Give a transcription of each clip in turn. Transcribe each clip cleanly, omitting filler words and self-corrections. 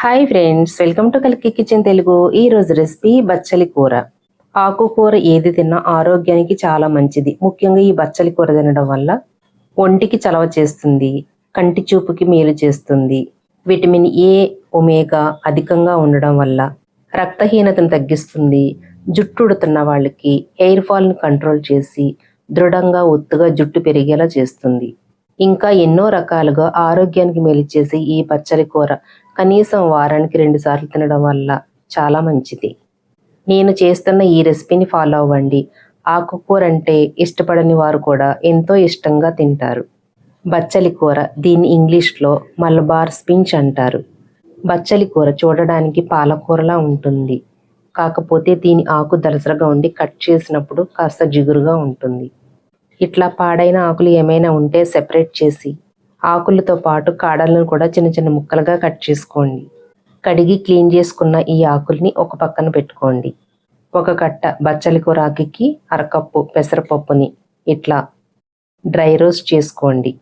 Hi friends, welcome to కల్కి kitchen Telugu. ఈ రోజు రెసిపీ బచ్చలి కూర. ఆకుకూర ఏది తిన్నా ఆరోగ్యానికి చాలా మంచిది. ముఖ్యంగా ఈ బచ్చలి కూర తినడం వల్ల ఒంటికి చలవ చేస్తుంది, కంటి చూపుకి మేలు చేస్తుంది. విటమిన్ ఏ, ఒమేగా అధికంగా ఉండడం వల్ల రక్తహీనతను తగ్గిస్తుంది. జుట్టు ఉడుతున్న వాళ్ళకి హెయిర్ ఫాల్ని కంట్రోల్ చేసి దృఢంగా ఒత్తుగా జుట్టు పెరిగేలా చేస్తుంది. ఇంకా ఎన్నో రకాలుగా ఆరోగ్యానికి మేలు చేసే ఈ పచ్చడి కూర కనీసం వారానికి 2 సార్లు తినడం వల్ల చాలా మంచిది. నేను చేస్తున్న ఈ రెసిపీని ఫాలో అవ్వండి. ఆకుకూర అంటే ఇష్టపడని వారు కూడా ఎంతో ఇష్టంగా తింటారు. బచ్చలి కూర, దీన్ని ఇంగ్లీష్లో మలబార్ స్పించ్ అంటారు. బచ్చలి కూర చూడడానికి పాలకూరలా ఉంటుంది, కాకపోతే దీని ఆకు దలసరగా ఉండి కట్ చేసినప్పుడు కాస్త జిగురుగా ఉంటుంది. ఇట్లా పాడైన ఆకులు ఏమైనా ఉంటే సెపరేట్ చేసి ఆకులతో పాటు కాడలను కూడా చిన్న చిన్న ముక్కలుగా కట్ చేసుకోండి. కడిగి క్లీన్ చేసుకున్న ఈ ఆకుల్ని ఒక పక్కన పెట్టుకోండి. ఒక కట్ట బచ్చలి కూర ఆకుకి అరకప్పు పెసరపప్పుని ఇట్లా డ్రై రోస్ట్ చేసుకోండి.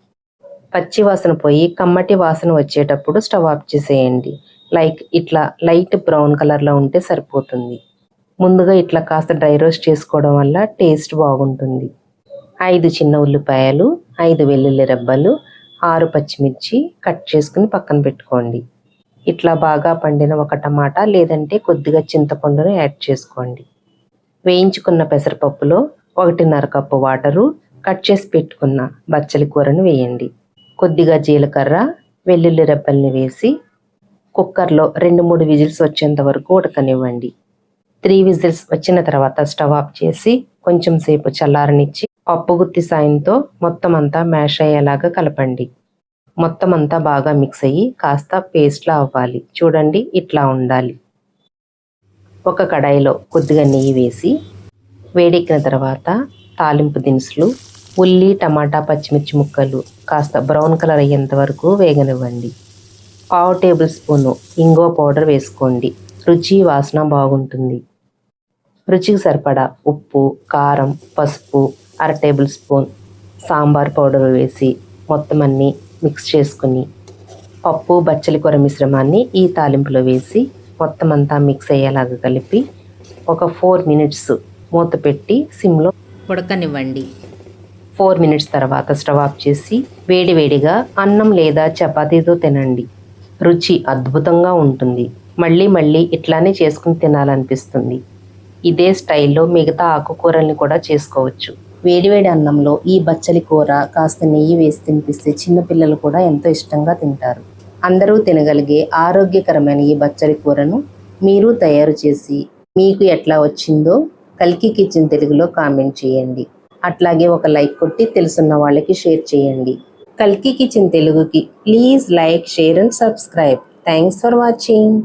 పచ్చి వాసన పోయి కమ్మటి వాసన వచ్చేటప్పుడు స్టవ్ ఆఫ్ చేసేయండి. ఇట్లా లైట్ బ్రౌన్ కలర్లో ఉంటే సరిపోతుంది. ముందుగా ఇట్లా కాస్త డ్రై రోస్ట్ చేసుకోవడం వల్ల టేస్ట్ బాగుంటుంది. 5 చిన్న ఉల్లిపాయలు, 5 వెల్లుల్లి రెబ్బలు, 6 పచ్చిమిర్చి కట్ చేసుకుని పక్కన పెట్టుకోండి. ఇట్లా బాగా పండిన ఒక టమాటా లేదంటే కొద్దిగా చింతపండును యాడ్ చేసుకోండి. వేయించుకున్న పెసరపప్పులో 1.5 కప్పు వాటరు, కట్ చేసి పెట్టుకున్న బచ్చలి కూరను వేయండి. కొద్దిగా జీలకర్ర, వెల్లుల్లి రెబ్బల్ని వేసి కుక్కర్లో 2-3 విజిల్స్ వచ్చేంత వరకు ఉడకనివ్వండి. 3 విజిల్స్ వచ్చిన తర్వాత స్టవ్ ఆఫ్ చేసి కొంచెం సేపు చల్లారనిచ్చి పప్పు గుత్తి సాయంతో మొత్తం అంతా మ్యాష్ అయ్యేలాగా కలపండి. మొత్తం అంతా బాగా మిక్స్ అయ్యి కాస్త పేస్ట్లా అవ్వాలి. చూడండి, ఇట్లా ఉండాలి. ఒక కడాయిలో కొద్దిగా నెయ్యి వేసి వేడెక్కిన తర్వాత తాలింపు దినుసులు, ఉల్లి, టమాటా, పచ్చిమిర్చి ముక్కలు కాస్త బ్రౌన్ కలర్ అయ్యేంత వరకు వేగనివ్వండి. 1/2 టేబుల్ స్పూను ఇంగువ పౌడర్ వేసుకోండి. రుచి వాసన బాగుంటుంది. రుచికి సరిపడా ఉప్పు, కారం, పసుపు, 1/2 టేబుల్ స్పూన్ సాంబార్ పౌడర్ వేసి మొత్తం అన్నీ మిక్స్ చేసుకుని పప్పు బచ్చలి కూర మిశ్రమాన్ని ఈ తాలింపులో వేసి మొత్తం అంతా మిక్స్ అయ్యేలాగా కలిపి ఒక 4 మినిట్స్ మూత పెట్టి సిమ్లో ఉడకనివ్వండి. 4 మినిట్స్ తర్వాత స్టవ్ ఆఫ్ చేసి వేడివేడిగా అన్నం లేదా చపాతీతో తినండి. రుచి అద్భుతంగా ఉంటుంది. మళ్ళీ మళ్ళీ ఇట్లానే చేసుకుని తినాలనిపిస్తుంది. ఇదే స్టైల్లో మిగతా ఆకుకూరల్ని కూడా చేసుకోవచ్చు. వేడివేడి అన్నంలో ఈ బచ్చలి కూర కాస్త నెయ్యి వేసి తినిపిస్తే చిన్నపిల్లలు కూడా ఎంతో ఇష్టంగా తింటారు. అందరూ తినగలిగే ఆరోగ్యకరమైన ఈ బచ్చలి కూరను మీరు తయారు చేసి మీకు ఎట్లా వచ్చిందో కల్కి కిచెన్ తెలుగులో కామెంట్ చేయండి. అట్లాగే ఒక లైక్ కొట్టి తెలుసున్న వాళ్ళకి షేర్ చేయండి. కల్కి కిచెన్ తెలుగుకి please like, share and subscribe. Thanks for watching.